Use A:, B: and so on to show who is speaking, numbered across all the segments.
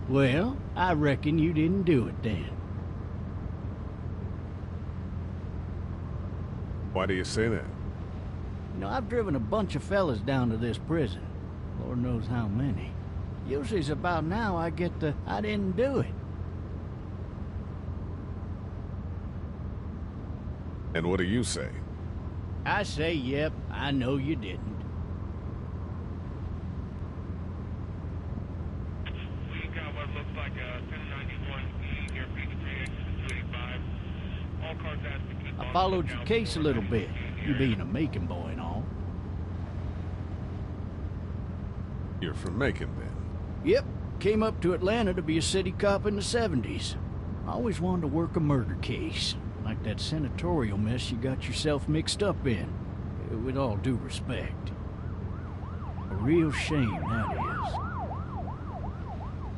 A: Well, I reckon you didn't do it then.
B: Why do you say that?
A: You know, I've driven a bunch of fellas down to this prison. Lord knows how many. Usually it's about now I get the, I didn't do it.
B: And what do you say?
A: I say, yep, I know you didn't.
C: We got what looks like a 1091E near Peachtree exit 285. All cars asked to keep
A: I
C: on
A: followed
C: the
A: your
C: lookout
A: case a
C: for
A: little bit,
C: 91E
A: you
C: area.
A: being a Macon boy and all.
B: You're from Macon, then?
A: Yep, came up to Atlanta to be a city cop in the 70s. I always wanted to work a murder case, like that senatorial mess you got yourself mixed up in. With all due respect. A real shame, that is.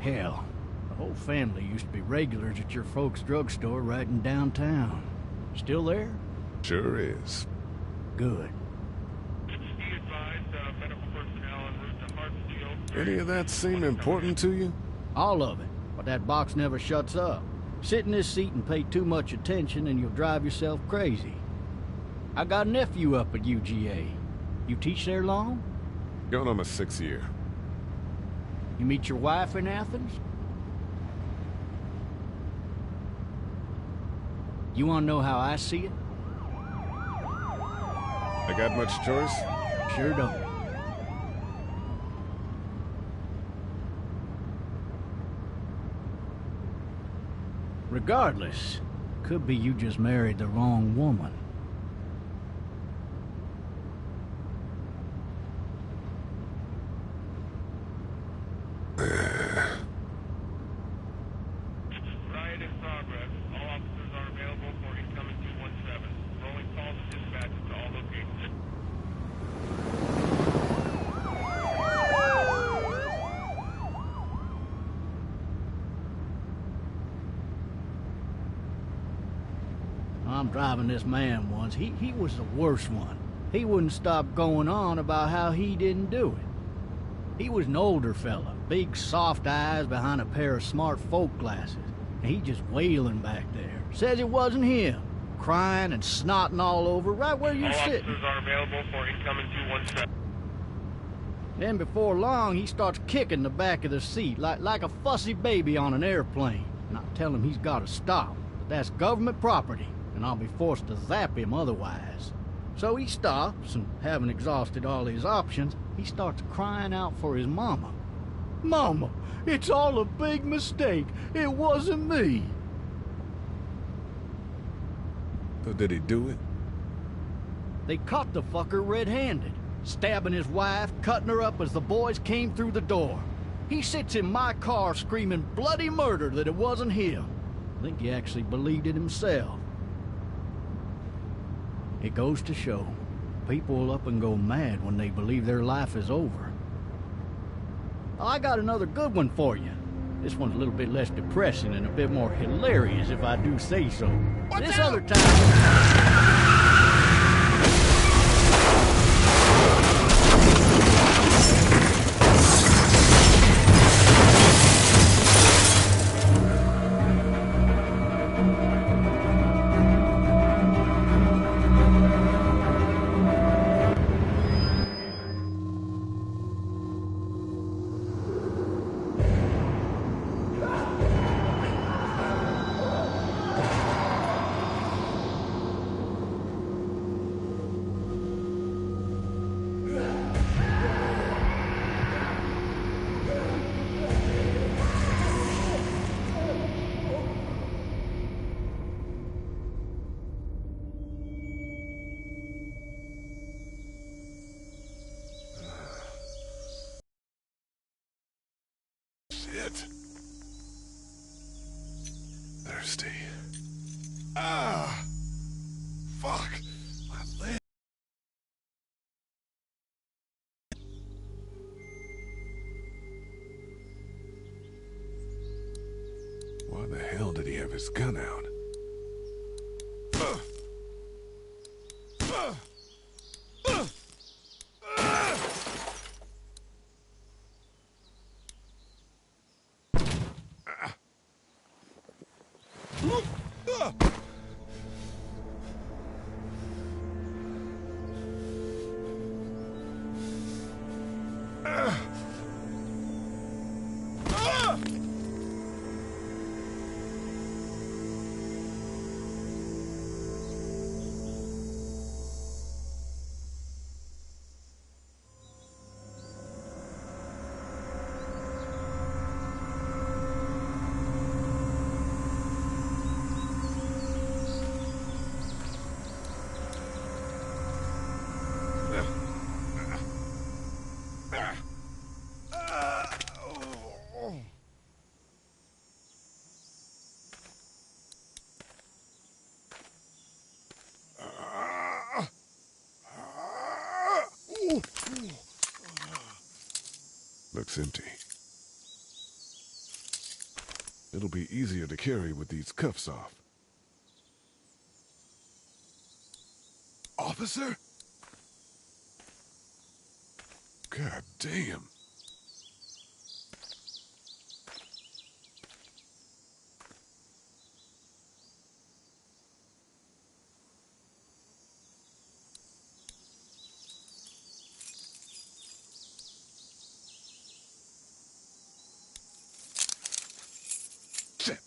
A: Hell, the whole family used to be regulars at your folks' drugstore right in downtown. Still there?
B: Sure is.
A: Good.
C: Be advised, medical personnel en route to Hartsfield.
B: Any of that seem important to you?
A: All of it. But that box never shuts up. Sit in this seat and pay too much attention and you'll drive yourself crazy. I got a nephew up at UGA. You teach there long?
B: Going on my 6th year.
A: You meet your wife in Athens? You want to know how I see it?
B: I got much choice?
A: Sure don't. Regardless, could be you just married the wrong woman.
C: Riot in progress. All officers are available for incoming 217. Rolling calls and dispatches to all locations.
A: I'm driving this man once. He was the worst one. He wouldn't stop going on about how he didn't do it. He was an older fella, big soft eyes behind a pair of smart folk glasses. And he just wailing back there. Says it wasn't him. Crying and snotting all over right where you're
C: All
A: sitting.
C: officers are available for incoming 217.
A: Then before long, he starts kicking the back of the seat like a fussy baby on an airplane. And I tell him he's got to stop. That's government property, and I'll be forced to zap him otherwise. So he stops, and having exhausted all his options, he starts crying out for his mama. Mama, it's all a big mistake. It wasn't me.
B: So did he do it?
A: They caught the fucker red-handed, stabbing his wife, cutting her up as the boys came through the door. He sits in my car screaming bloody murder that it wasn't him. I think he actually believed it himself. It goes to show, people will up and go mad when they believe their life is over. I got another good one for you. This one's a little bit less depressing and a bit more hilarious, if I do say so. This other time...
B: Shit. Thirsty. Ah! Fuck! My leg. Why the hell did he have his gun out? Looks empty. It'll be easier to carry with these cuffs off. Officer? God damn. Shit.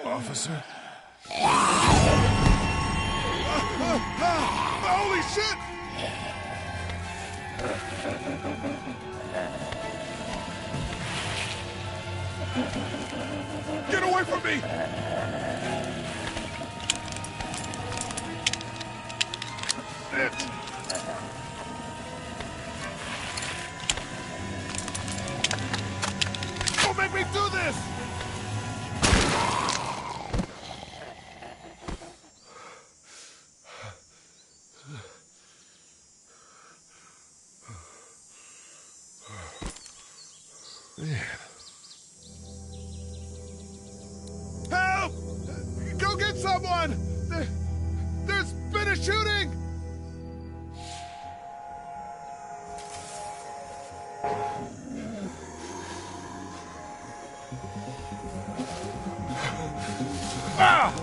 B: Officer? Holy shit! Get away from me! Don't make me do this! Help! Go get someone! There's been a shooting! Ah!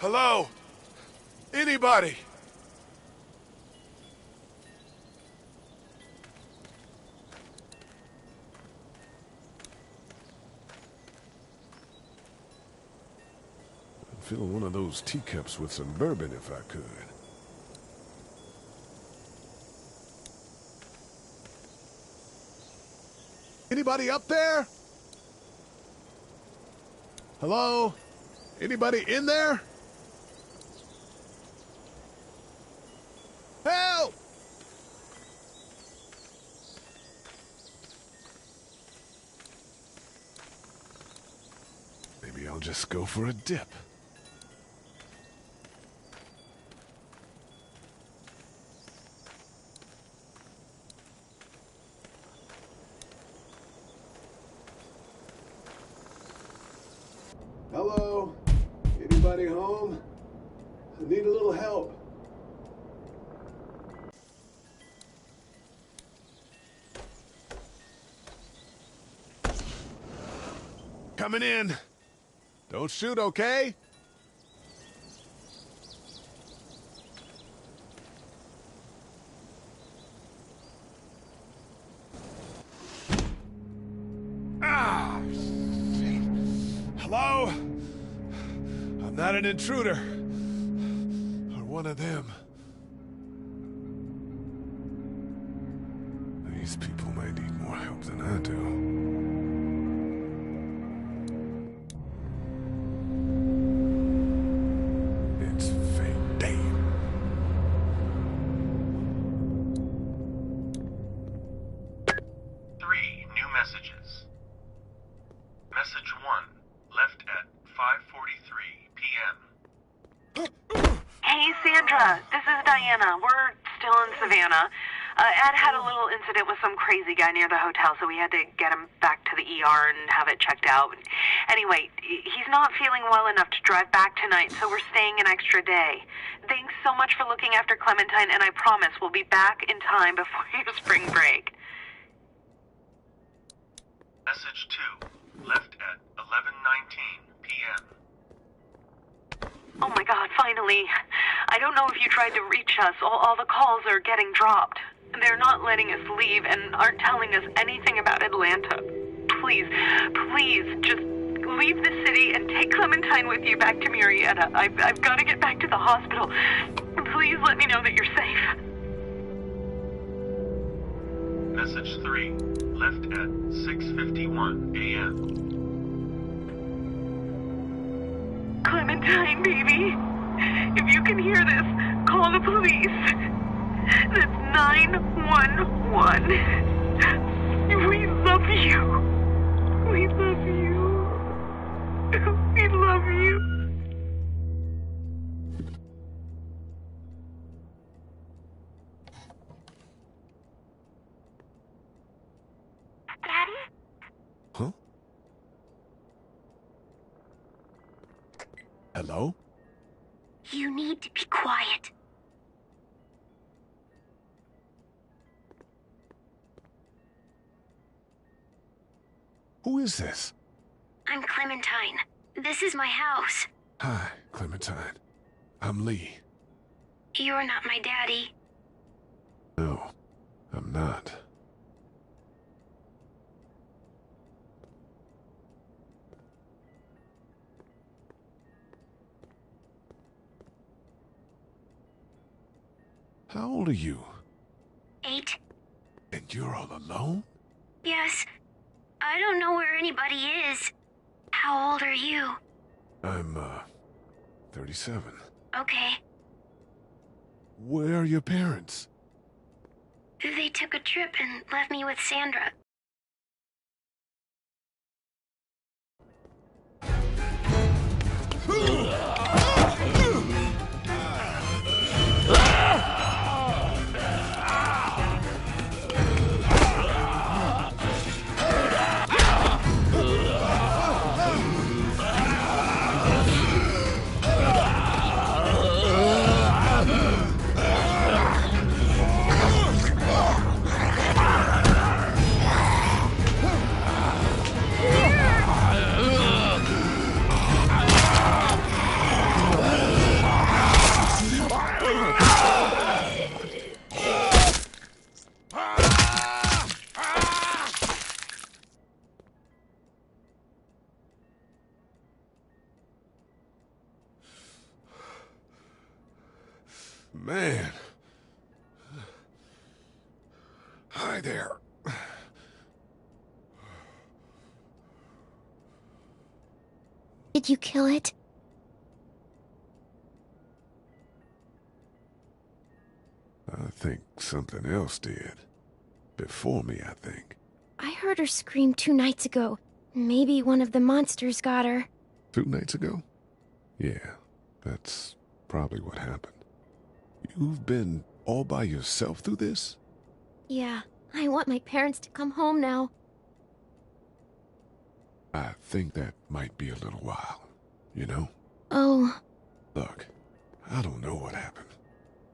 B: Hello? Anybody? I'd fill one of those teacups with some bourbon if I could. Anybody up there? Hello? Anybody in there? Help! Maybe I'll just go for a dip.
D: Hello? Anybody home? I need a little help.
B: Coming in. Don't shoot, okay? Ah! Shit. Hello? I'm not an intruder. Or one of them. These people may need more help than I do. It's fake Dave.
E: Three new messages. Message 1, left at 5:43 p.m.
F: Hey, Sandra. This is Diana. We're still in Savannah. Ed had a little incident with some crazy guy near the hotel, so we had to get him back to the ER and have it checked out. Anyway, he's not feeling well enough to drive back tonight, so we're staying an extra day. Thanks so much for looking after Clementine, and I promise we'll be back in time before your spring break.
E: Message 2, left at 11:19 p.m.
F: Oh my God, finally. I don't know if you tried to reach us. All the calls are getting dropped. They're not letting us leave and aren't telling us anything about Atlanta. Please, just leave the city and take Clementine with you back to Murrieta. I've got to get back to the hospital. Please let me know that you're safe.
E: Message 3, left at 6:51 a.m.
F: Clementine, baby. If you can hear this, call the police. That's 911. We love you. We love you. We love you. Daddy?
B: Huh? Hello?
G: You need to be quiet.
B: Who is this?
G: I'm Clementine. This is my house.
B: Hi, Clementine. I'm Lee.
G: You're not my daddy.
B: No, I'm not. How old are you?
G: 8.
B: And you're all alone?
G: Yes. I don't know where anybody is. How old are you?
B: I'm, 37.
G: Okay.
B: Where are your parents?
G: They took a trip and left me with Sandra.
B: Man. Hi there.
G: Did you kill it?
B: I think something else did. Before me, I think.
G: I heard her scream 2 nights ago. Maybe one of the monsters got her.
B: 2 nights ago? Yeah, that's probably what happened. You've been all by yourself through this?
G: Yeah, I want my parents to come home now.
B: I think that might be a little while, you know?
G: Oh.
B: Look, I don't know what happened,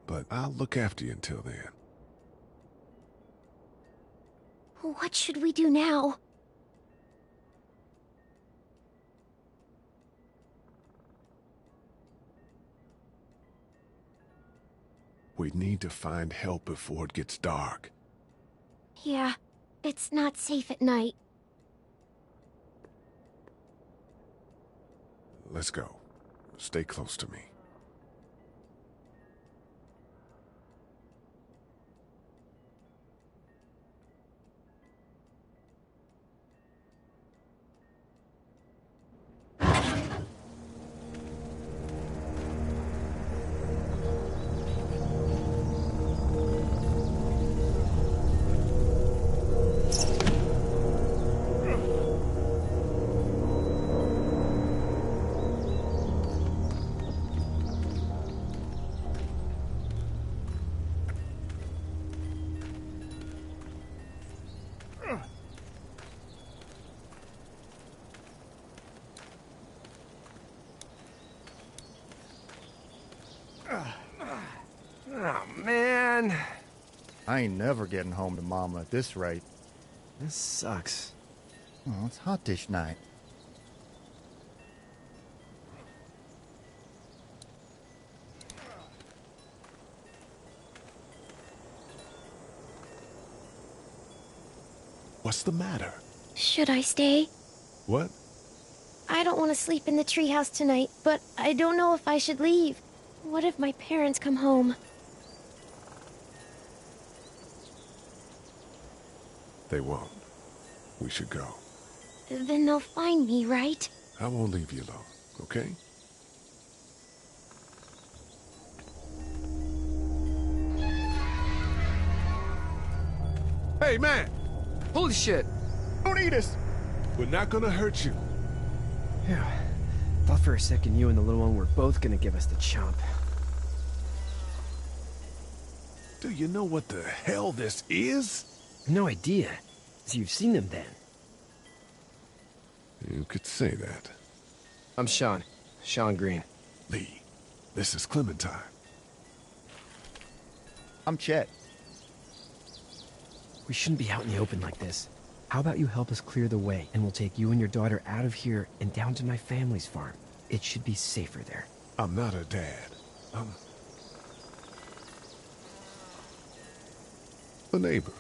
B: but I'll look after you until then.
G: What should we do now?
B: We need to find help before it gets dark.
G: Yeah, it's not safe at night.
B: Let's go. Stay close to me.
H: I ain't never getting home to Mama at this rate.
I: This sucks.
H: Oh, it's hot this night.
B: What's the matter?
J: Should I stay?
B: What?
J: I don't want to sleep in the treehouse tonight, but I don't know if I should leave. What if my parents come home?
B: They won't. We should go.
J: Then they'll find me, right?
B: I won't leave you alone, okay? Hey, man!
I: Holy shit!
H: Don't eat us!
B: We're not gonna hurt you.
I: Yeah. Thought for a second you and the little one were both gonna give us the chomp.
B: Do you know what the hell this is?
I: No idea. So you've seen them then?
B: You could say that.
I: I'm Sean. Sean Green.
B: Lee, this is Clementine.
H: I'm Chet.
I: We shouldn't be out in the open like this. How about you help us clear the way, and we'll take you and your daughter out of here and down to my family's farm. It should be safer there.
B: I'm not her dad. I'm a neighbor.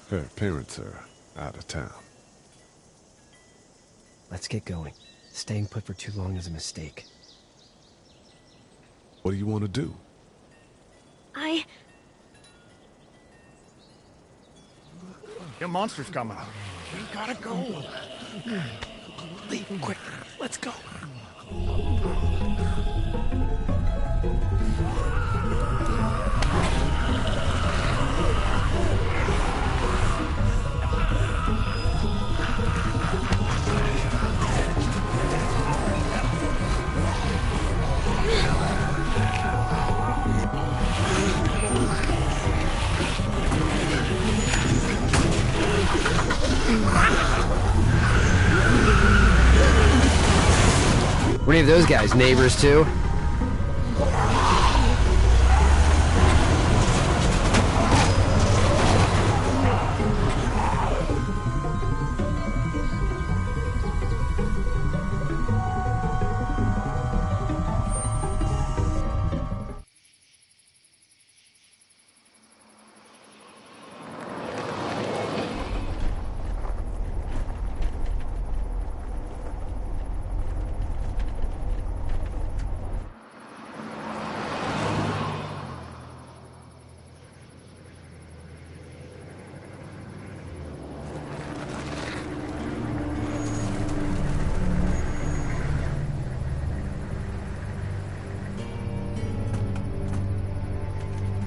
B: Her parents are out of town.
I: Let's get going. Staying put for too long is a mistake.
B: What do you want to do?
H: Your monster's coming.
I: We gotta go. Lee, quick. Let's go. Were any of those guys neighbors too?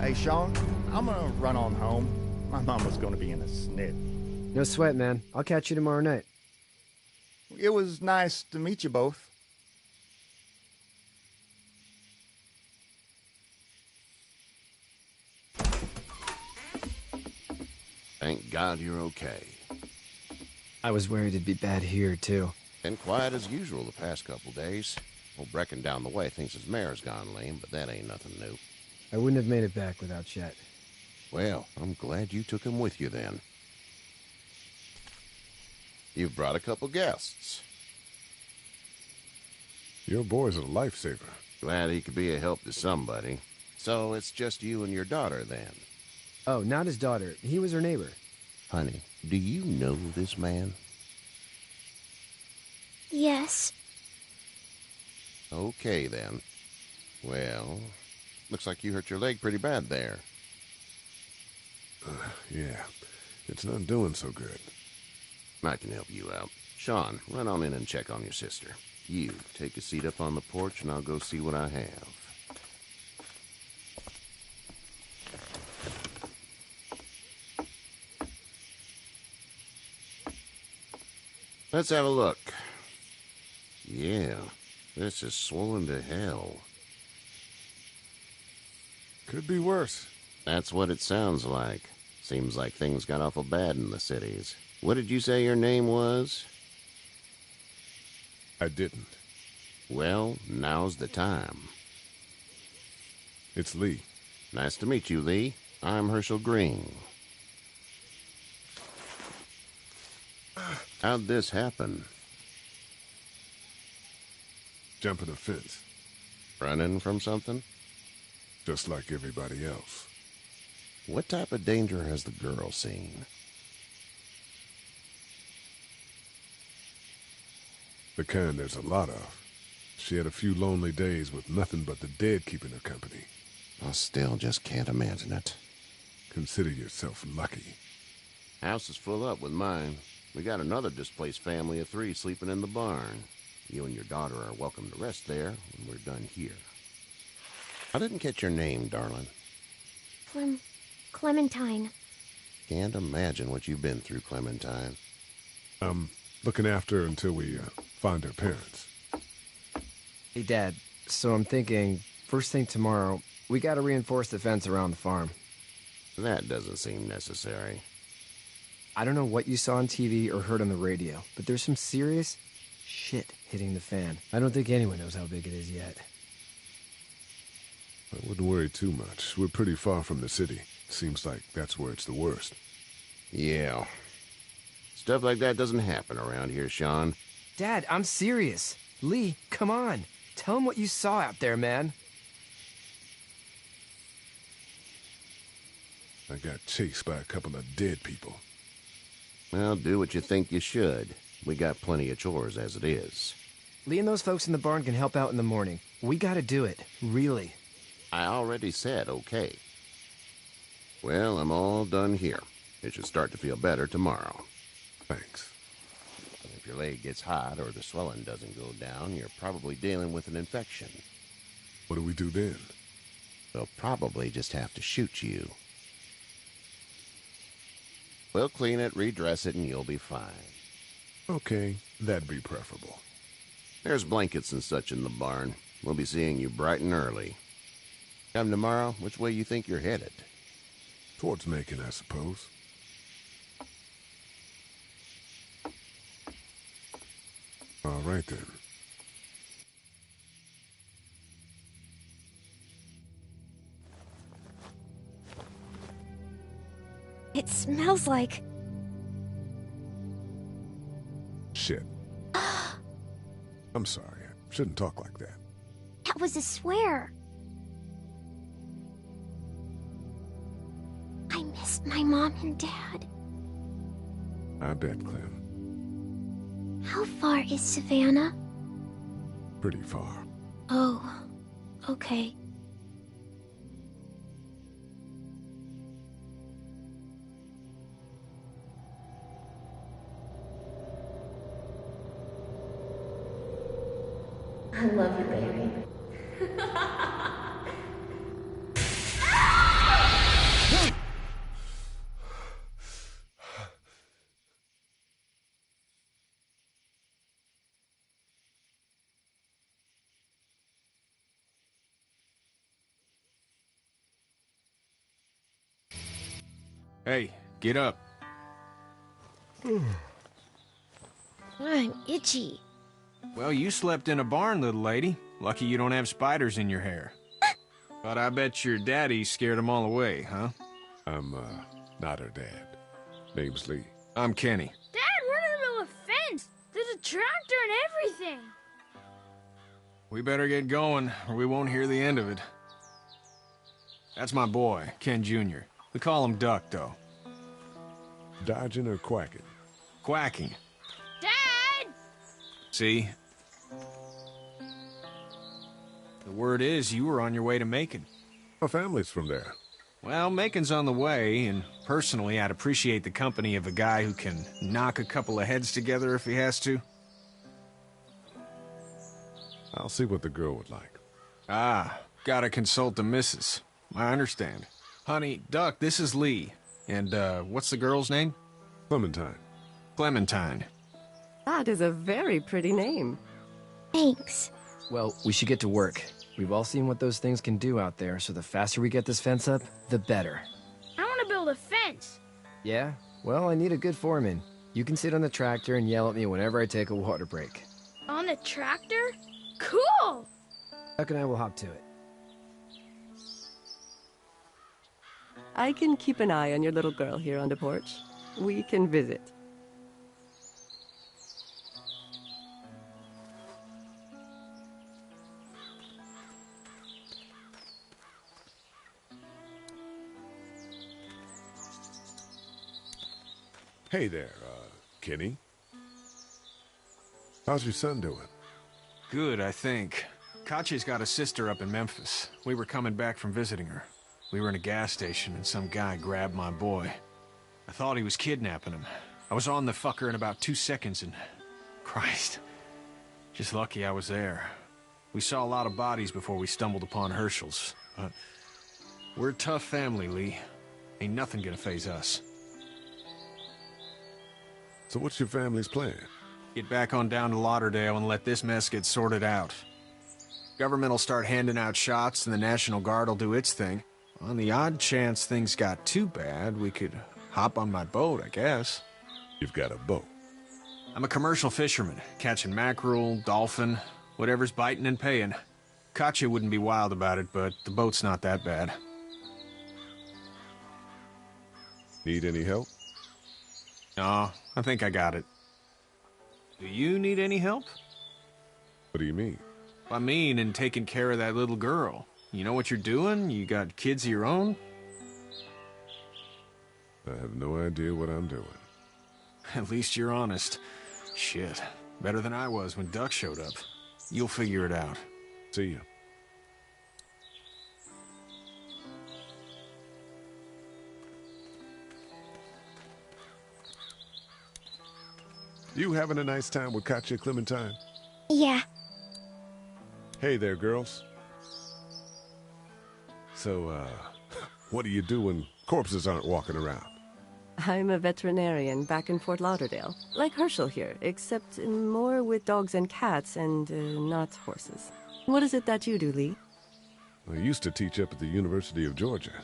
H: Hey, Sean, I'm gonna run on home. My mama's gonna be in a snit.
I: No sweat, man. I'll catch you tomorrow night.
H: It was nice to meet you both.
K: Thank God you're okay.
I: I was worried it'd be bad here, too.
K: Been quiet as usual the past couple days. Old Brecken down the way thinks his mare's gone lame, but that ain't nothing new.
I: I wouldn't have made it back without Chet.
K: Well, I'm glad you took him with you then. You've brought a couple guests.
B: Your boy's a lifesaver.
K: Glad he could be a help to somebody. So it's just you and your daughter then?
I: Oh, not his daughter. He was her neighbor.
K: Honey, do you know this man?
J: Yes.
K: Okay then. Well, looks like you hurt your leg pretty bad there.
B: Yeah, it's not doing so good.
K: I can help you out. Sean, run on in and check on your sister. You, take a seat up on the porch and I'll go see what I have. Let's have a look. Yeah, this is swollen to hell.
B: Could be worse.
K: That's what it sounds like. Seems like things got awful bad in the cities. What did you say your name was?
B: I didn't.
K: Well, now's the time.
B: It's Lee.
K: Nice to meet you, Lee. I'm Herschel Green. How'd this happen?
B: Jumping a fence.
K: Running from something?
B: Just like everybody else.
K: What type of danger has the girl seen?
B: The kind there's a lot of. She had a few lonely days with nothing but the dead keeping her company.
K: I still just can't imagine it.
B: Consider yourself lucky.
K: House is full up with mine. We got another displaced family of 3 sleeping in the barn. You and your daughter are welcome to rest there when we're done here. I didn't catch your name, darling.
J: Clementine.
K: Can't imagine what you've been through, Clementine.
B: I'm looking after her until we find her parents.
I: Hey, Dad. So I'm thinking, first thing tomorrow, we gotta reinforce the fence around the farm.
K: That doesn't seem necessary.
I: I don't know what you saw on TV or heard on the radio, but there's some serious shit hitting the fan. I don't think anyone knows how big it is yet.
B: I wouldn't worry too much. We're pretty far from the city. Seems like that's where it's the worst.
K: Yeah. Stuff like that doesn't happen around here, Sean.
I: Dad, I'm serious. Lee, come on. Tell him what you saw out there, man.
B: I got chased by a couple of dead people.
K: Well, do what you think you should. We got plenty of chores as it is.
I: Lee and those folks in the barn can help out in the morning. We gotta do it. Really.
K: I already said okay. Well, I'm all done here. It should start to feel better tomorrow.
B: Thanks.
K: If your leg gets hot or the swelling doesn't go down, you're probably dealing with an infection.
B: What do we do then?
K: They'll probably just have to shoot you. We'll clean it, redress it, and you'll be fine.
B: Okay, that'd be preferable.
K: There's blankets and such in the barn. We'll be seeing you bright and early. Come tomorrow, which way you think you're headed?
B: Towards Macon, I suppose. All right, then.
J: It smells like...
B: Shit. I'm sorry. I shouldn't talk like that.
J: That was a swear. I missed my mom and dad.
B: I bet, Clem.
J: How far is Savannah?
B: Pretty far.
J: Oh, okay.
L: I love you, baby.
M: Hey, get up.
J: I'm itchy.
M: Well, you slept in a barn, little lady. Lucky you don't have spiders in your hair. But I bet your daddy scared them all away, huh?
B: I'm, not her dad. Name's Lee.
M: I'm Kenny.
N: Dad, we're in the middle of a fence. There's a tractor and everything.
M: We better get going, or we won't hear the end of it. That's my boy, Ken Jr. We call him Duck, though.
B: Dodging or quacking?
M: Quacking.
N: Dad!
M: See? The word is you were on your way to Macon.
B: Our family's from there.
M: Well, Macon's on the way, and personally, I'd appreciate the company of a guy who can knock a couple of heads together if he has to.
B: I'll see what the girl would like.
M: Ah, gotta consult the missus. I understand. Honey, Duck, this is Lee. And, what's the girl's name?
B: Clementine.
M: Clementine.
O: That is a very pretty name.
J: Thanks.
I: Well, we should get to work. We've all seen what those things can do out there, so the faster we get this fence up, the better.
N: I want to build a fence.
I: Yeah? Well, I need a good foreman. You can sit on the tractor and yell at me whenever I take a water break.
N: On the tractor? Cool!
I: Duck and I will hop to it.
O: I can keep an eye on your little girl here on the porch. We can visit.
B: Hey there, Kenny. How's your son doing?
M: Good, I think. Katjaa's got a sister up in Memphis. We were coming back from visiting her. We were in a gas station and some guy grabbed my boy. I thought he was kidnapping him. I was on the fucker in about 2 seconds and... Christ. Just lucky I was there. We saw a lot of bodies before we stumbled upon Hershel's. But we're a tough family, Lee. Ain't nothing gonna faze us.
B: So what's your family's plan?
M: Get back on down to Lauderdale and let this mess get sorted out. Government will start handing out shots and the National Guard will do its thing. On the odd chance things got too bad, we could hop on my boat, I guess.
B: You've got a boat?
M: I'm a commercial fisherman, catching mackerel, dolphin, whatever's biting and paying. Katjaa wouldn't be wild about it, but the boat's not that bad.
B: Need any help?
M: No, I think I got it. Do you need any help?
B: What do you mean?
M: I mean, in taking care of that little girl. You know what you're doing? You got kids of your own?
B: I have no idea what I'm doing.
M: At least you're honest. Shit. Better than I was when Duck showed up. You'll figure it out.
B: See ya. You having a nice time with Katjaa, Clementine?
J: Yeah.
B: Hey there, girls. So, what do you do when corpses aren't walking around?
O: I'm a veterinarian back in Fort Lauderdale. Like Herschel here, except more with dogs and cats and not horses. What is it that you do, Lee?
B: I used to teach up at the University of Georgia.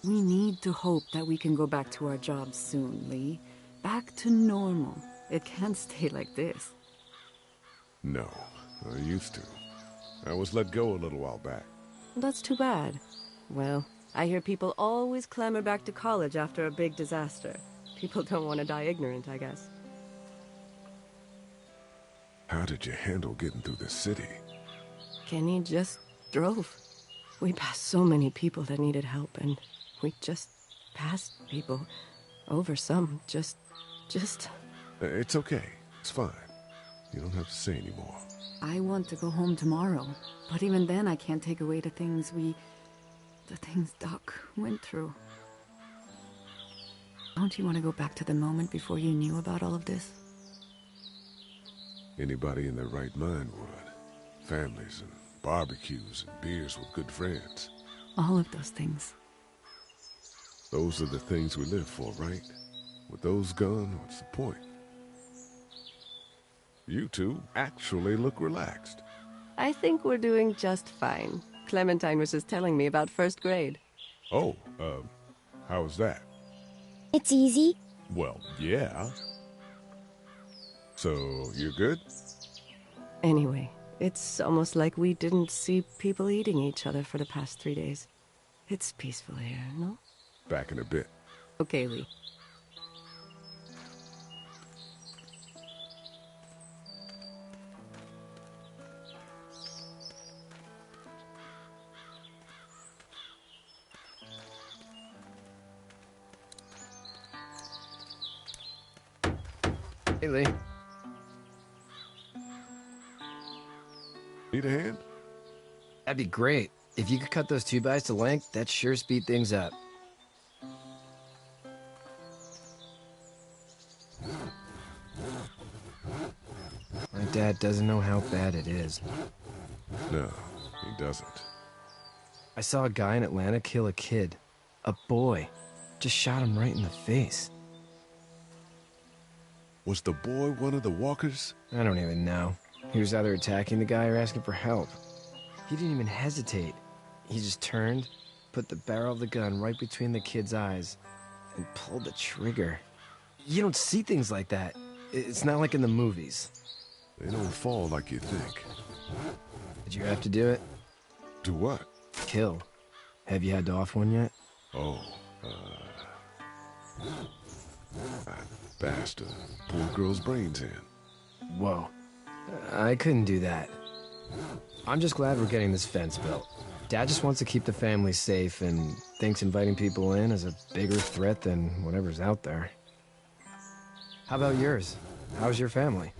L: We need to hope that we can go back to our jobs soon, Lee. Back to normal. It can't stay like this.
B: No, I used to. I was let go a little while back.
O: That's too bad. Well, I hear people always clamor back to college after a big disaster. People don't want to die ignorant, I guess.
B: How did you handle getting through the city?
O: Kenny just drove. We passed so many people that needed help, and we just passed people. Over some, just...
B: It's okay. It's fine. You don't have to say anymore.
L: I want to go home tomorrow, but even then I can't take away the things Doc went through. Don't you want to go back to the moment before you knew about all of this?
B: Anybody in their right mind would. Families and barbecues and beers with good friends.
L: All of those things.
B: Those are the things we live for, right? With those gone, what's the point? You two actually look relaxed.
O: I think we're doing just fine. Clementine was just telling me about first grade.
B: Oh, how was that?
J: It's easy.
B: Well, yeah. So, you're good?
O: Anyway, it's almost like we didn't see people eating each other for the past 3 days. It's peaceful here, no?
B: Back in a bit.
O: Okay, Lee.
I: Hey, Lee.
B: Need a hand?
I: That'd be great. If you could cut those 2x to length, that'd sure speed things up. My dad doesn't know how bad it is.
B: No, he doesn't.
I: I saw a guy in Atlanta kill a kid. A boy. Just shot him right in the face.
B: Was the boy one of the walkers?
I: I don't even know. He was either attacking the guy or asking for help. He didn't even hesitate. He just turned, put the barrel of the gun right between the kid's eyes, and pulled the trigger. You don't see things like that. It's not like in the movies.
B: They don't fall like you think.
I: Did you have to do it?
B: Do what?
I: Kill. Have you had to off one yet?
B: Oh, That bastard. Poor girl's brains in.
I: Whoa. I couldn't do that. I'm just glad we're getting this fence built. Dad just wants to keep the family safe and thinks inviting people in is a bigger threat than whatever's out there. How about yours? How's your family?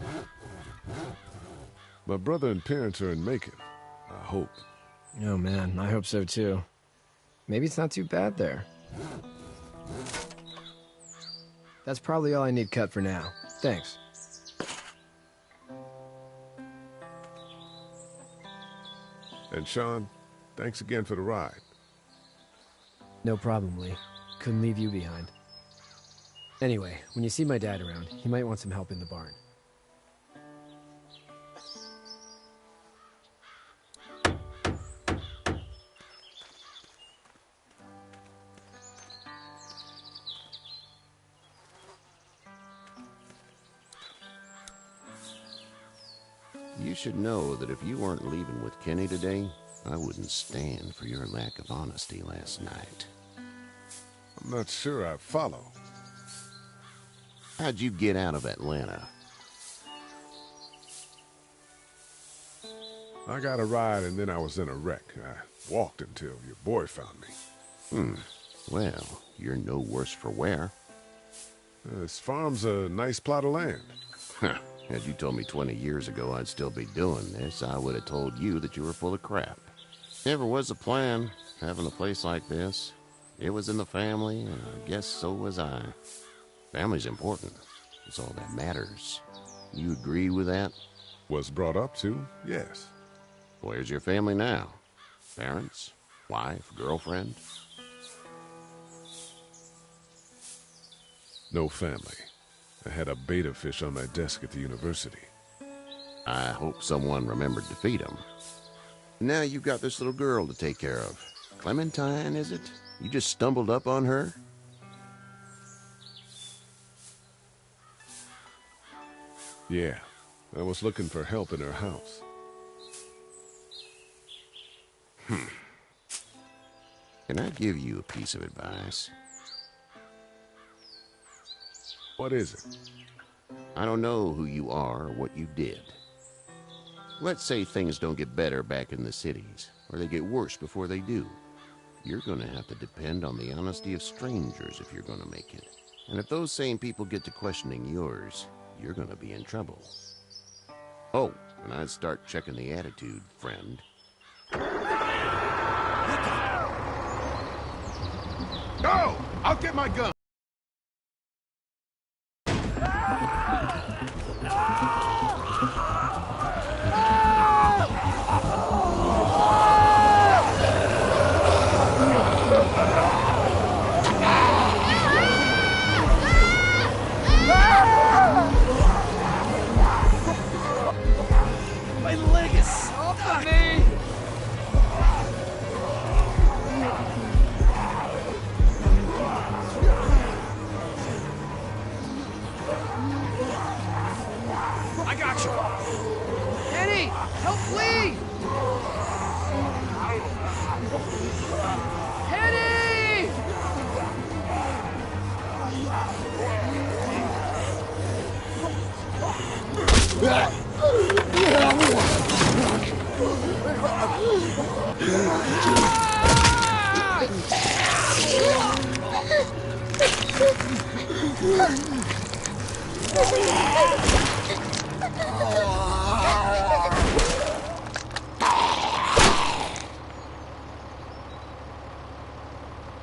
B: My brother and parents are in Macon. I hope.
I: Oh man, I hope so too. Maybe it's not too bad there. That's probably all I need cut for now. Thanks.
B: And Sean, thanks again for the ride.
I: No problem, Lee. Couldn't leave you behind. Anyway, when you see my dad around, he might want some help in the barn.
K: You should know that if you weren't leaving with Kenny today, I wouldn't stand for your lack of honesty last night.
B: I'm not sure I follow.
K: How'd you get out of Atlanta?
B: I got a ride and then I was in a wreck. I walked until your boy found me.
K: Well, you're no worse for wear.
B: This farm's a nice plot of land.
K: Had you told me 20 years ago I'd still be doing this, I would have told you that you were full of crap. Never was a plan, having a place like this. It was in the family, and I guess so was I. Family's important. It's all that matters. You agree with that?
B: Was brought up to, yes.
K: Where's your family now? Parents? Wife? Girlfriend?
B: No family. I had a betta fish on my desk at the university.
K: I hope someone remembered to feed him. Now you've got this little girl to take care of. Clementine, is it? You just stumbled up on her?
B: Yeah, I was looking for help in her house.
K: Can I give you a piece of advice?
B: What is it?
K: I don't know who you are or what you did. Let's say things don't get better back in the cities, or they get worse before they do. You're going to have to depend on the honesty of strangers if you're going to make it. And if those same people get to questioning yours, you're going to be in trouble. Oh, and I'd start checking the attitude, friend.
B: Go! I'll get my gun!
I: My leg is stuck!
M: I got you!
I: Kenny! Help Lee! Kenny!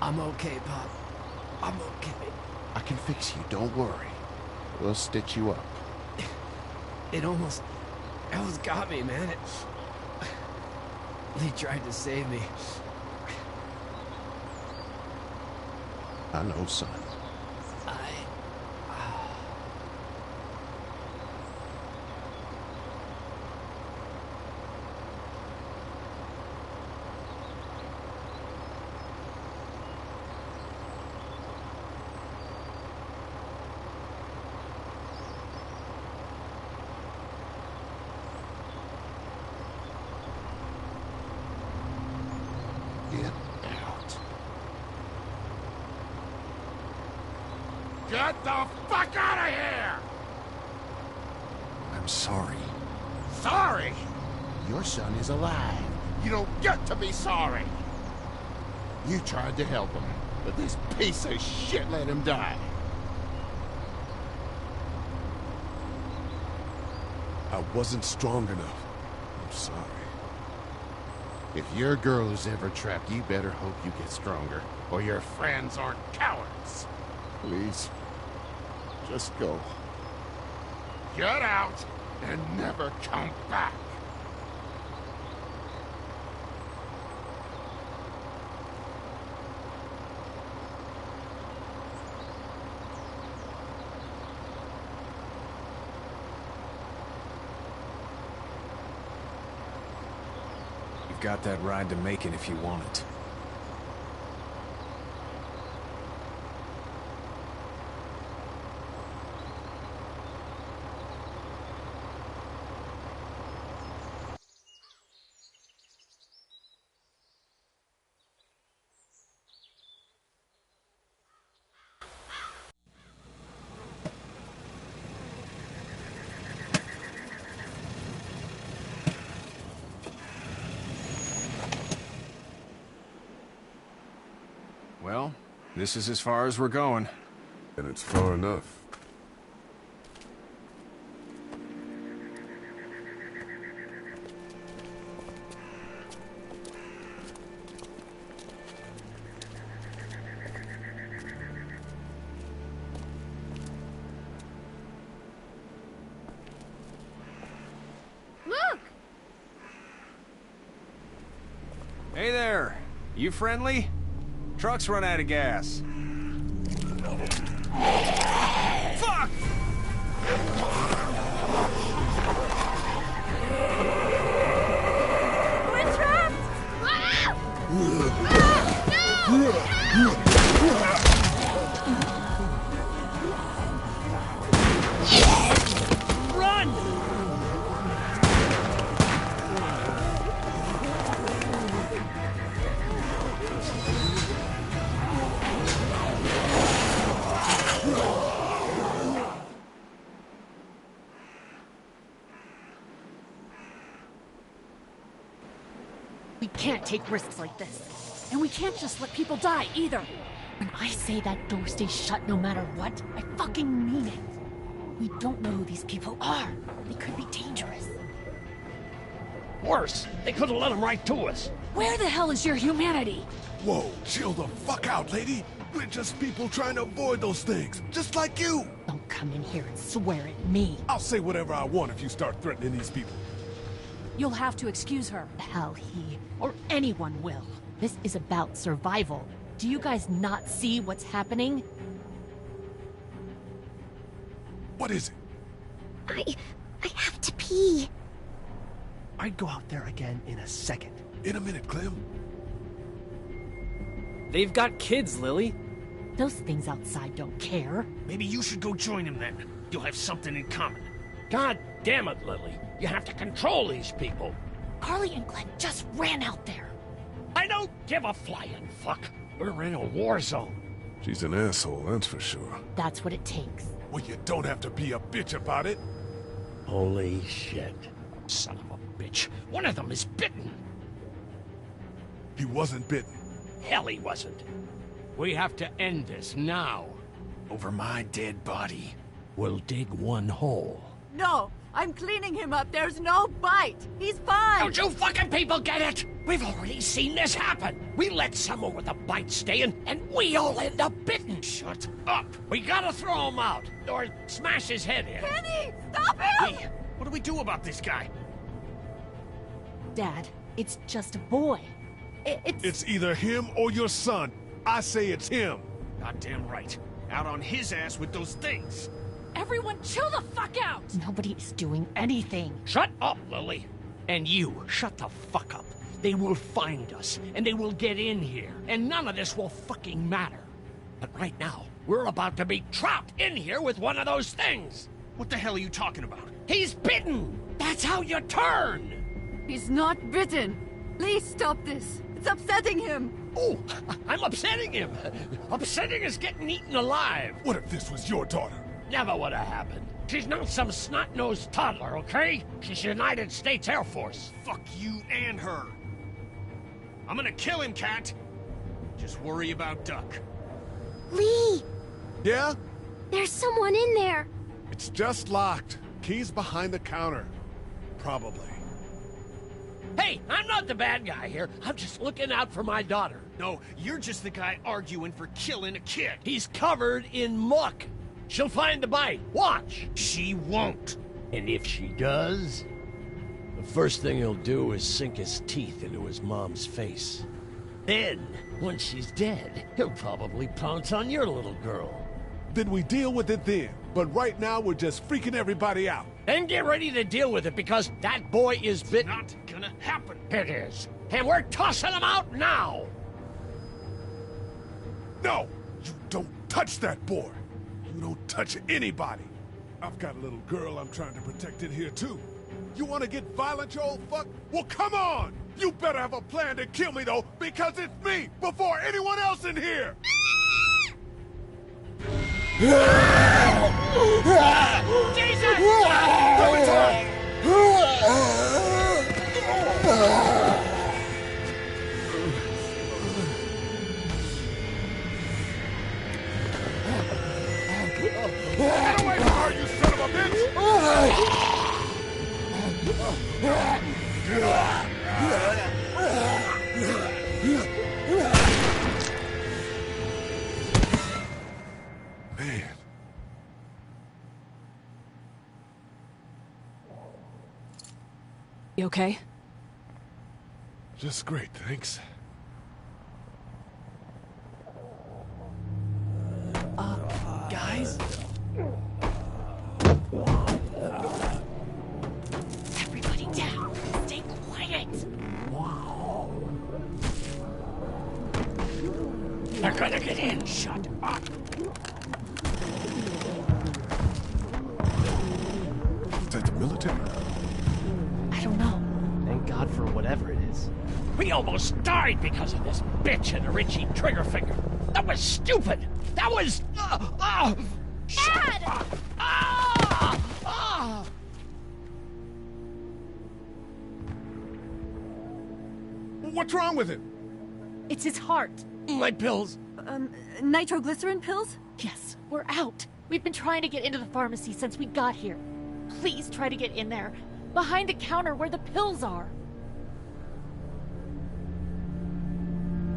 I: I'm okay, Pop. I'm okay.
K: I can fix you, don't worry. We'll stitch you up.
I: It almost got me, man. Lee tried to save me.
K: I know, son. Get out.
P: Get the fuck out of here!
M: I'm sorry.
P: Sorry? Your son is alive. You don't get to be sorry. You tried to help him, but this piece of shit let him die.
B: I wasn't strong enough. I'm sorry.
P: If your girl is ever trapped, you better hope you get stronger, or your friends aren't cowards.
B: Please, just go.
P: Get out and never come back.
M: You've got that ride to Macon if you want it. Well, this is as far as we're going.
B: And it's far enough.
N: Look!
M: Hey there! You friendly? Truck's run out of gas. Fuck!
N: We're trapped!
Q: Run!
R: We can't take risks like this. And we can't just let people die, either. When I say that door stays shut no matter what, I fucking mean it. We don't know who these people are. They could be dangerous.
Q: Worse, they could have let them right to us.
R: Where the hell is your humanity?
B: Whoa, chill the fuck out, lady. We're just people trying to avoid those things, just like you.
R: Don't come in here and swear at me.
B: I'll say whatever I want if you start threatening these people.
R: You'll have to excuse her. Hell, he or anyone will. This is about survival. Do you guys not see what's happening?
B: What is
J: I have to pee.
Q: I'd go out there again in a second.
B: In a minute, Clem.
Q: They've got kids, Lily.
R: Those things outside don't care.
Q: Maybe you should go join them then. You'll have something in common. God damn it, Lily. You have to control these people.
R: Carly and Glenn just ran out there.
Q: I don't give a flying fuck. We're in a war zone.
B: She's an asshole, that's for sure.
R: That's what it takes.
B: Well, you don't have to be a bitch about it.
Q: Holy shit. Son of a bitch. One of them is bitten.
B: He wasn't bitten.
Q: Hell, he wasn't. We have to end this now.
M: Over my dead body.
Q: We'll dig one hole.
L: No, I'm cleaning him up. There's no bite. He's fine.
Q: Don't you fucking people get it? We've already seen this happen. We let someone with a bite stay in, and we all end up bitten. Shut up. We gotta throw him out, or smash his head in.
L: Kenny, stop him!
Q: Hey, what do we do about this guy?
R: Dad, it's just a boy.
B: It's either him or your son. I say it's him.
Q: Goddamn right. Out on his ass with those things.
R: Everyone chill the fuck out! Nobody is doing anything.
Q: Shut up, Lily. And you, shut the fuck up. They will find us, and they will get in here, and none of this will fucking matter. But right now, we're about to be trapped in here with one of those things.
M: What the hell are you talking about?
Q: He's bitten! That's how you turn!
L: He's not bitten. Please stop this. It's upsetting him.
Q: Oh, I'm upsetting him. Upsetting is getting eaten alive.
P: What if this was your daughter?
Q: Never would have happened. She's not some snot-nosed toddler, okay? She's United States Air Force.
M: Fuck you and her. I'm gonna kill him, Cat. Just worry about Duck.
J: Lee!
B: Yeah?
J: There's someone in there!
B: It's just locked. Key's behind the counter. Probably.
Q: Hey, I'm not the bad guy here. I'm just looking out for my daughter.
M: No, you're just the guy arguing for killing a kid.
Q: He's covered in muck. She'll find the bite. Watch.
M: She won't.
Q: And if she does, the first thing he'll do is sink his teeth into his mom's face. Then, once she's dead, he'll probably pounce on your little girl.
B: Then we deal with it then. But right now, we're just freaking everybody out.
Q: Then get ready to deal with it, because that boy is bitten.
M: Not gonna happen.
Q: It is. And we're tossing him out now.
B: No! You don't touch that boy. You don't touch anybody. I've got a little girl I'm trying to protect in here, too. You want to get violent, you old fuck? Well, come on! You better have a plan to kill me, though, because it's me before anyone else in here!
Q: Jesus!
B: Get away from her, you son of a bitch! Man.
R: You okay?
B: Just great, thanks.
R: Guys?
N: Everybody down. Stay quiet.
Q: They're gonna get in. Shut up.
B: Is that the military?
R: I don't know.
I: Thank God for whatever it is.
Q: We almost died because of this bitch and the Richie Triggerfinger. That was stupid. That was...
N: Dad!
B: What's wrong with him?
R: It's his heart.
Q: My pills.
O: Nitroglycerin pills?
R: Yes, we're out. We've been trying to get into the pharmacy since we got here. Please try to get in there. Behind the counter where the pills are.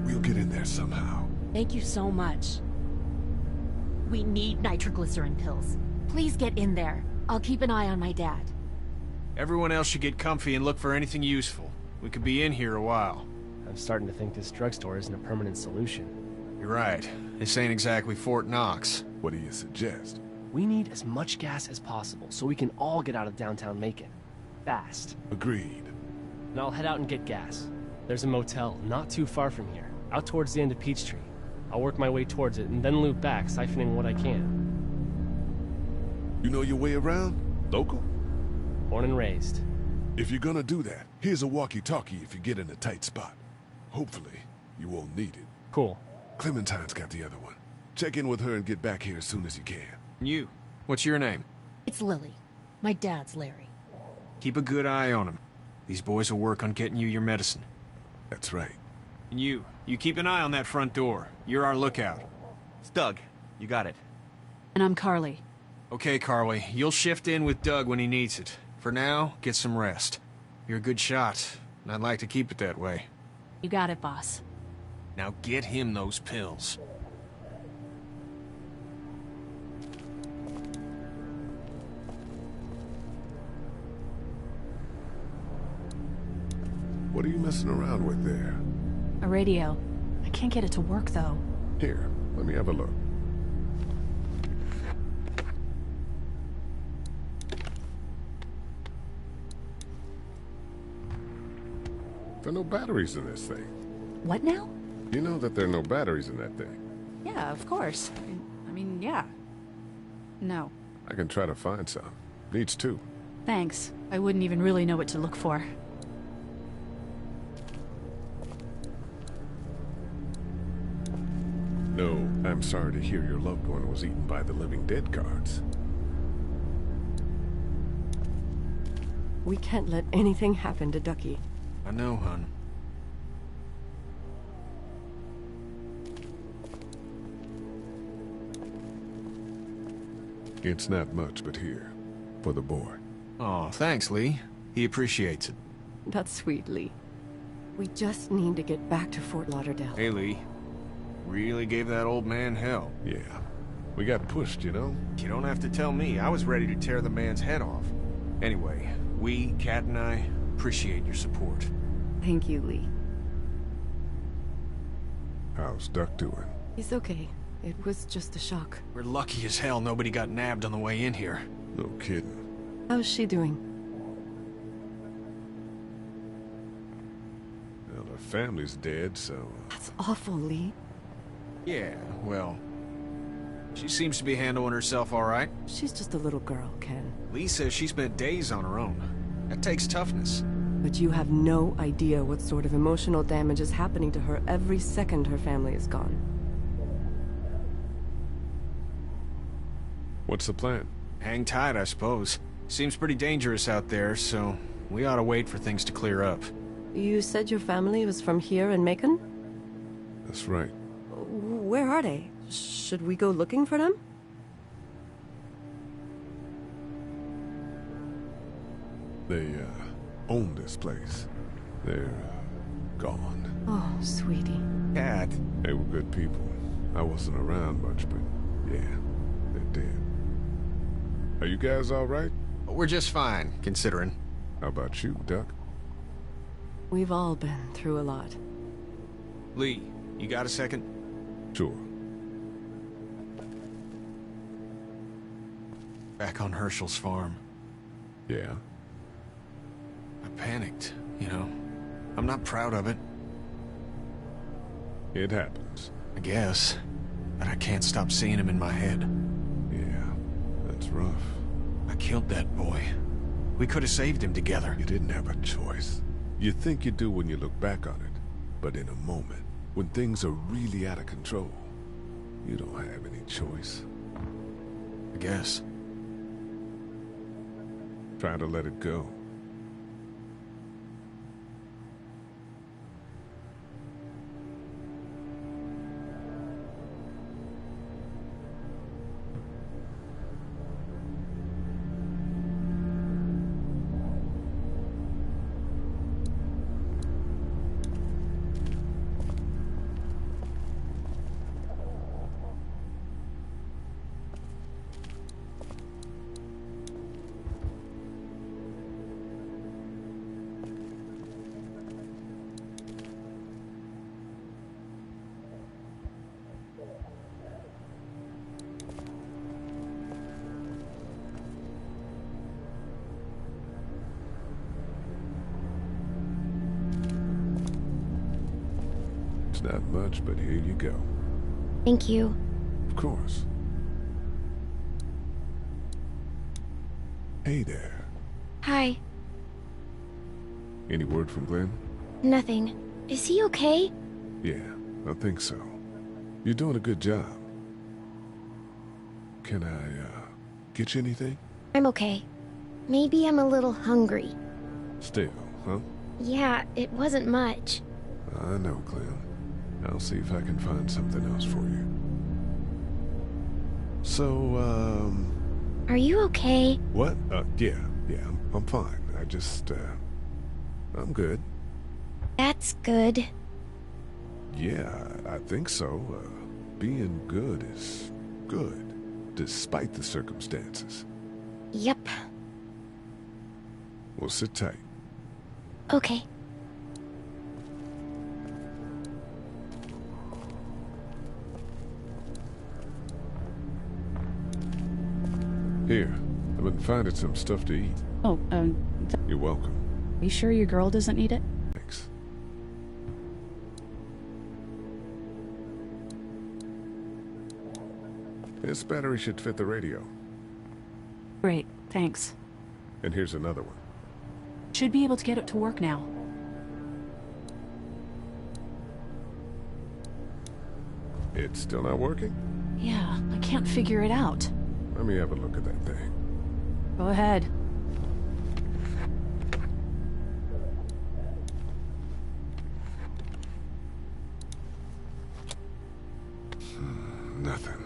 B: We'll get in there somehow.
R: Thank you so much. We need nitroglycerin pills. Please get in there. I'll keep an eye on my dad.
M: Everyone else should get comfy and look for anything useful. We could be in here a while.
I: I'm starting to think this drugstore isn't a permanent solution.
M: You're right. This ain't exactly Fort Knox.
B: What do you suggest?
I: We need as much gas as possible so we can all get out of downtown Macon. Fast.
B: Agreed.
I: And I'll head out and get gas. There's a motel not too far from here, out towards the end of Peachtree. I'll work my way towards it and then loop back, siphoning what I can.
B: You know your way around? Local?
I: Born and raised.
B: If you're gonna do that, here's a walkie-talkie if you get in a tight spot. Hopefully, you won't need it.
I: Cool.
B: Clementine's got the other one. Check in with her and get back here as soon as you can.
M: You. What's your name?
R: It's Lily. My dad's Larry.
M: Keep a good eye on him. These boys will work on getting you your medicine.
B: That's right.
M: And you keep an eye on that front door. You're our lookout.
S: It's Doug. You got it.
R: And I'm Carly.
M: Okay, Carly. You'll shift in with Doug when he needs it. For now, get some rest. You're a good shot, and I'd like to keep it that way.
R: You got it, boss.
M: Now get him those pills.
B: What are you messing around with there?
R: A radio. I can't get it to work, though.
B: Here, let me have a look. There are no batteries in this thing.
R: What now?
B: You know that there are no batteries in that thing.
R: Yeah, of course. I mean, yeah. No.
B: I can try to find some. Needs two.
R: Thanks. I wouldn't even really know what to look for.
B: No, I'm sorry to hear your loved one was eaten by the living dead guards.
O: We can't let anything happen to Ducky.
M: I know, hon.
B: It's not much, but here, for the boy.
M: Oh, thanks, Lee. He appreciates it.
O: That's sweet, Lee. We just need to get back to Fort Lauderdale.
M: Hey, Lee. Really gave that old man hell.
B: Yeah. We got pushed, you know?
M: You don't have to tell me. I was ready to tear the man's head off. Anyway, we, Kat and I, appreciate your support.
O: Thank you, Lee.
B: How's Duck doing?
O: He's okay. It was just a shock.
M: We're lucky as hell nobody got nabbed on the way in here.
B: No kidding.
O: How's she doing?
B: Well, her family's dead, so...
O: That's awful, Lee.
M: Yeah, well... She seems to be handling herself all right.
O: She's just a little girl, Ken.
M: Lee says she spent days on her own. That takes toughness.
O: But you have no idea what sort of emotional damage is happening to her every second her family is gone.
B: What's the plan?
M: Hang tight, I suppose. Seems pretty dangerous out there, so we ought to wait for things to clear up.
O: You said your family was from here in Macon?
B: That's right.
O: Where are they? Should we go looking for them?
B: They, own this place. They're, gone.
O: Oh, sweetie.
M: Kat.
B: They were good people. I wasn't around much, but yeah, they're dead. Are you guys all right?
M: We're just fine, considering.
B: How about you, Duck?
O: We've all been through a lot.
M: Lee, you got a second?
B: Sure.
M: Back on Herschel's farm.
B: Yeah?
M: I panicked, you know. I'm not proud of it.
B: It happens.
M: I guess. But I can't stop seeing him in my head.
B: Yeah, that's rough.
M: I killed that boy. We could have saved him together.
B: You didn't have a choice. You think you do when you look back on it. But in a moment, when things are really out of control, you don't have any choice.
M: I guess.
B: Try to let it go. Not much, but here you go.
J: Thank you.
B: Of course. Hey there.
J: Hi.
B: Any word from Glenn?
J: Nothing. Is he okay?
B: Yeah, I think so. You're doing a good job. Can I, get you anything?
J: I'm okay. Maybe I'm a little hungry.
B: Still, huh?
J: Yeah, it wasn't much.
B: I know, Glenn. I'll see if I can find something else for you. So,
J: Are you okay?
B: What? Yeah, I'm fine. I just, I'm good.
J: That's good.
B: Yeah, I think so. Being good is good, despite the circumstances.
J: Yep.
B: Well, sit tight.
J: Okay.
B: Here, I've been finding some stuff to eat.
T: Oh,
B: You're welcome.
T: you sure your girl doesn't need it?
B: Thanks. This battery should fit the radio.
T: Great, thanks.
B: And here's another one.
T: Should be able to get it to work now.
B: It's still not working?
T: Yeah, I can't figure it out.
B: Let me have a look at that thing.
T: Go ahead.
B: Nothing.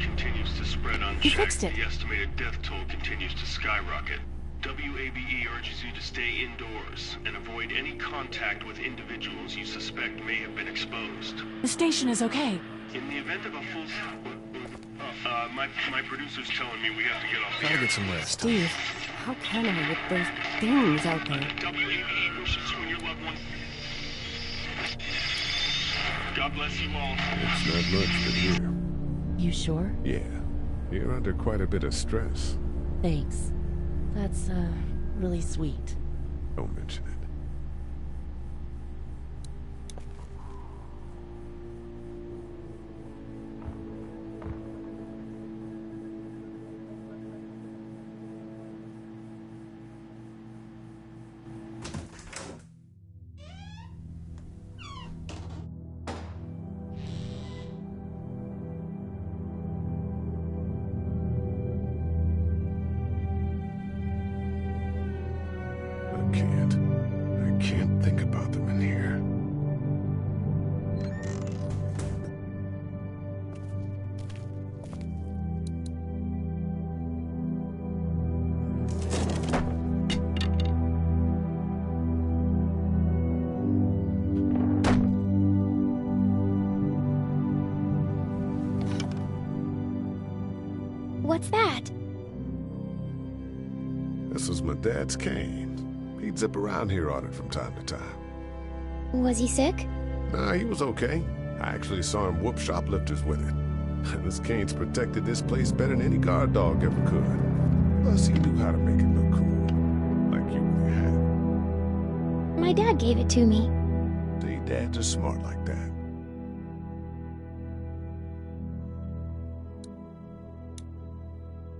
E: Continues to spread unchecked.
T: He fixed it.
E: The estimated death toll continues to skyrocket. WABE urges you to stay indoors and avoid any contact with individuals you suspect may have been exposed.
T: The station is okay.
E: In the event of a full... my producer's telling me we have to get off the
M: Gotta
E: air.
M: get some rest.
O: Steve, how can I with those things out there?
E: WABE wishes you and your loved ones... God bless you all.
B: It's not much, but here.
O: You sure?
B: Yeah. You're under quite a bit of stress.
U: Thanks. That's, really sweet.
B: Don't mention it. I can't think about them in here.
J: What's that?
B: This was my dad's cane. He'd zip around here on it from time to time.
J: Was he sick?
B: Nah, he was okay. I actually saw him whoop shoplifters with it. This cane's protected this place better than any guard dog ever could. Plus, he knew how to make it look cool. Like you with your hat.
J: My dad gave it to me.
B: See, dads are smart like that.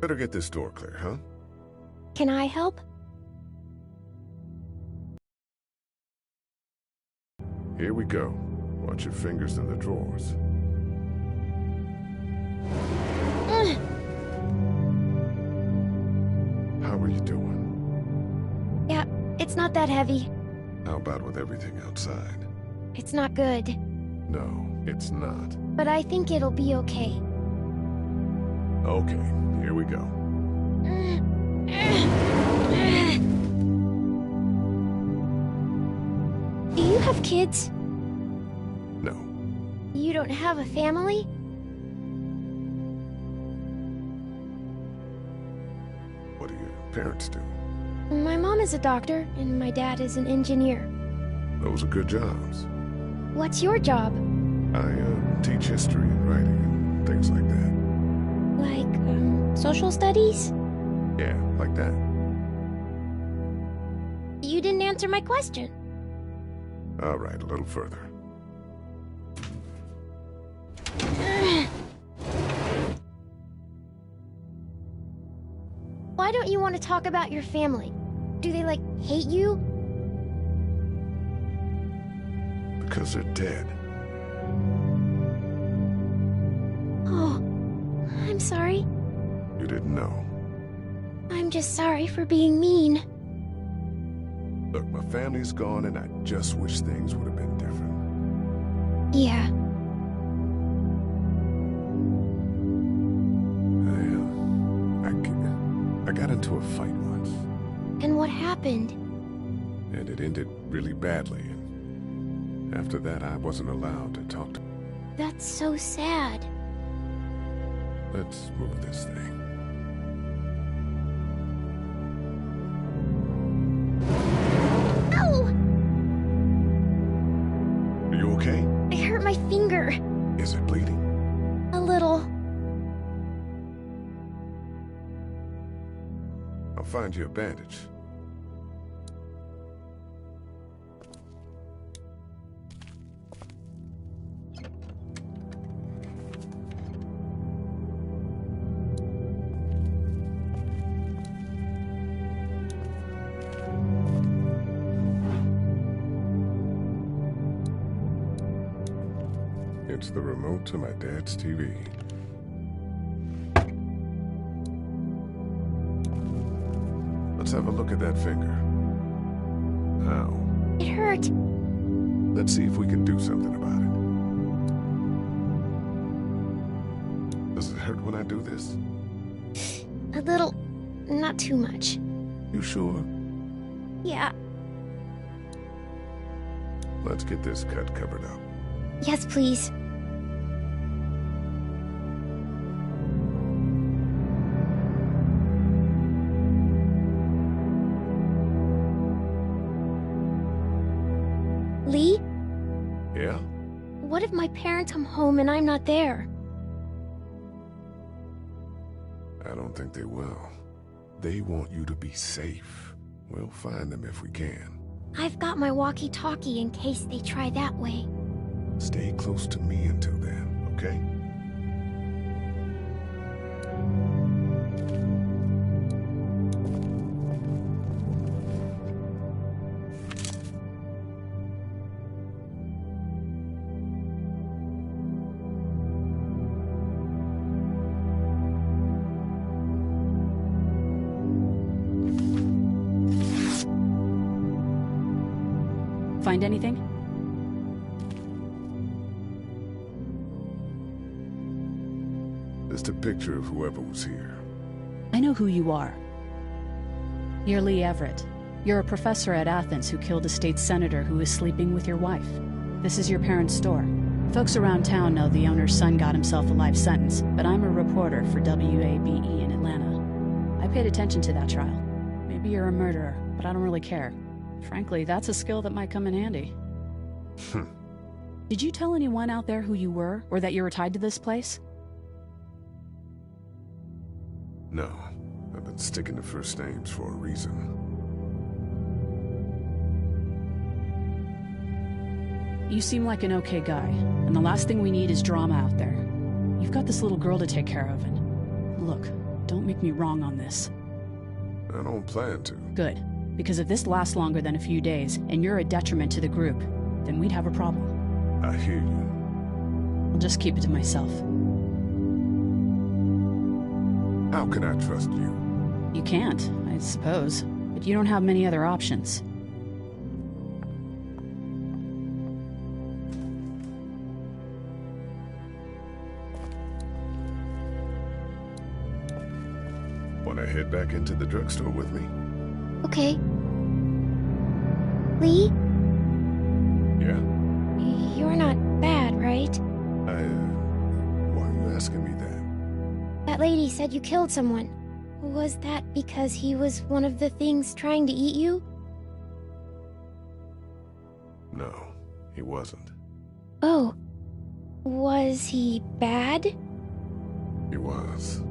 B: Better get this door clear, huh?
J: Can I help?
B: Here we go. Watch your fingers in the drawers. How are you doing?
J: Yeah, it's not that heavy.
B: How about with everything outside?
J: It's not good.
B: No, it's not.
J: But I think it'll be okay.
B: Okay, here we go.
J: Do you have kids?
B: No.
J: You don't have a family?
B: What do your parents do?
J: My mom is a doctor, and my dad is an engineer.
B: Those are good jobs.
J: What's your job?
B: I teach history and writing and things like that.
J: Like, social studies?
B: Yeah, like that.
J: You didn't answer my question.
B: All right, a little further.
J: Why don't you want to talk about your family? Do they, like, hate you?
B: Because they're dead.
J: Oh, I'm sorry.
B: You didn't know.
J: I'm just sorry for being mean.
B: Look, my family's gone and I just wish things would have been different.
J: Yeah.
B: I got into a fight once.
J: And what happened?
B: And it ended really badly, and after that I wasn't allowed to talk to...
J: That's so sad.
B: Let's move this thing.
J: Ow!
B: Are you okay?
J: I hurt my finger.
B: Is it bleeding?
J: A little.
B: find you a bandage. It's the remote to my dad's TV. Let's have a look at that finger. How?
J: It hurt.
B: Let's see if we can do something about it. Does it hurt when I do this?
J: A little. Not too much.
B: You sure?
J: Yeah.
B: Let's get this cut covered up.
J: Yes, please. Lee?
B: Yeah?
J: What if my parents come home and I'm not there?
B: I don't think they will. They want you to be safe. We'll find them if we can.
J: I've got my walkie-talkie in case they try that way.
B: Stay close to me until then, okay?
T: Find anything?
B: Just a picture of whoever was here.
T: I know who you are. You're Lee Everett. You're a professor at Athens who killed a state senator who was sleeping with your wife. This is your parents' store. Folks around town know the owner's son got himself a life sentence, but I'm a reporter for WABE in Atlanta. I paid attention to that trial. Maybe you're a murderer, but I don't really care. Frankly, that's a skill that might come in handy. Did you tell anyone out there who you were, or that you were tied to this place?
B: No. I've been sticking to first names for a reason.
T: You seem like an okay guy, and the last thing we need is drama out there. You've got this little girl to take care of, and look, don't make me wrong on this.
B: I don't plan to.
T: Good. Because if this lasts longer than a few days, and you're a detriment to the group, then we'd have a problem.
B: I hear you.
T: I'll just keep it to myself.
B: How can I trust you?
T: You can't, I suppose. But you don't have many other options.
B: Want to head back into the drugstore with me?
J: Okay. Lee?
B: Yeah?
J: You're not bad, right?
B: Why are you asking me that?
J: That lady said you killed someone. Was that because he was one of the things trying to eat you?
B: No, he wasn't.
J: Oh. Was he bad?
B: He was.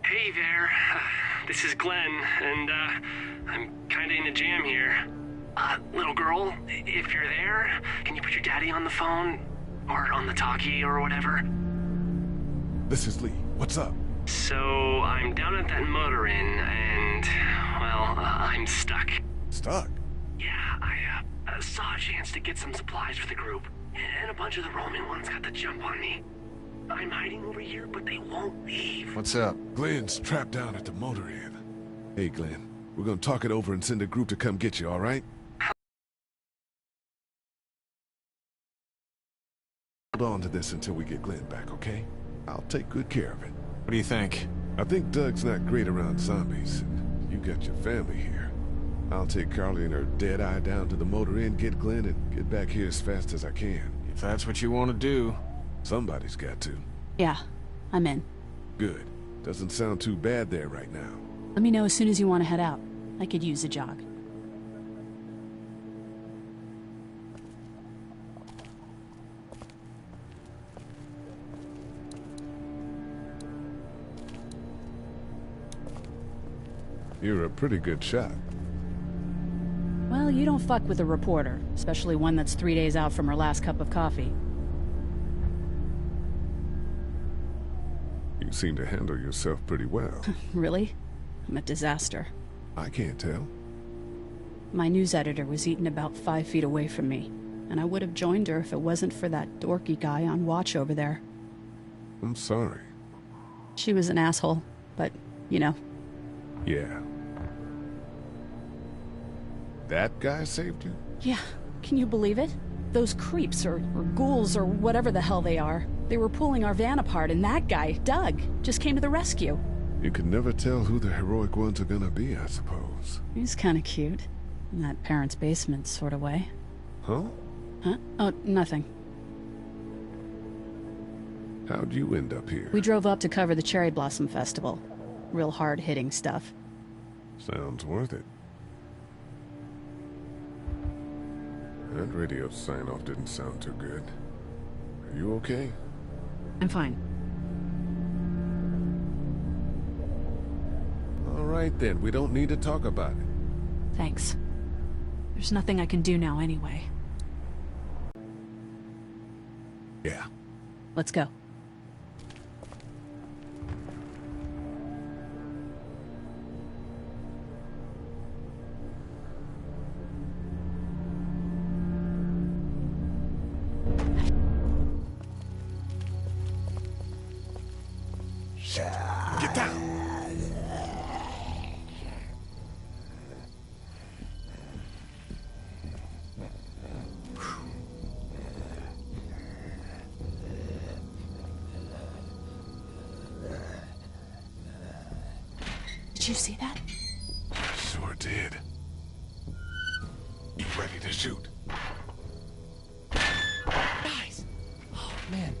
E: Hey there, this is Glenn, and I'm kinda in a jam here. Little girl, if you're there, can you put your daddy on the phone? Or on the talkie or whatever?
B: This is Lee. What's up?
E: So, I'm down at that motor inn, and, well, I'm stuck.
B: Stuck?
E: Yeah, I saw a chance to get some supplies for the group, and a bunch of the Roman ones got the jump on me. I'm hiding over here, but they won't leave.
M: What's up?
B: Glenn's trapped down at the motor inn. Hey, Glenn, we're gonna talk it over and send a group to come get you, all right? Hold on to this until we get Glenn back, okay? I'll take good care of it.
M: What do you think?
B: I think Doug's not great around zombies. You got your family here. I'll take Carly and her dead eye down to the motor inn, get Glenn, and get back here as fast as I can.
M: If that's what you want to do.
B: Somebody's got to.
T: Yeah, I'm in.
B: Good. Doesn't sound too bad there right now.
T: Let me know as soon as you want to head out. I could use a jog.
B: You're a pretty good shot.
T: Well, you don't fuck with a reporter, especially one that's 3 days out from her last cup of coffee.
B: You seem to handle yourself pretty well.
T: Really? I'm a disaster.
B: I can't tell.
T: My news editor was eaten about 5 feet away from me, and I would have joined her if it wasn't for that dorky guy on watch over there.
B: I'm sorry.
T: She was an asshole, but, you know.
B: Yeah. That guy saved you?
T: Yeah, can you believe it? Those creeps, or ghouls, or whatever the hell they are. They were pulling our van apart, and that guy, Doug, just came to the rescue.
B: You can never tell who the heroic ones are gonna be, I suppose.
T: He's kinda cute. In that parents' basement sort of way.
B: Huh?
T: Huh? Oh, nothing.
B: How'd you end up here?
T: We drove up to cover the Cherry Blossom Festival. Real hard-hitting stuff.
B: Sounds worth it. That radio sign-off didn't sound too good. Are you okay?
T: I'm fine.
B: All right then, we don't need to talk about it.
T: Thanks. There's nothing I can do now anyway.
B: Yeah.
T: Let's go.
B: Get down!
T: Did you see that?
B: Sure did. You ready to shoot?
Q: Guys! Oh, man.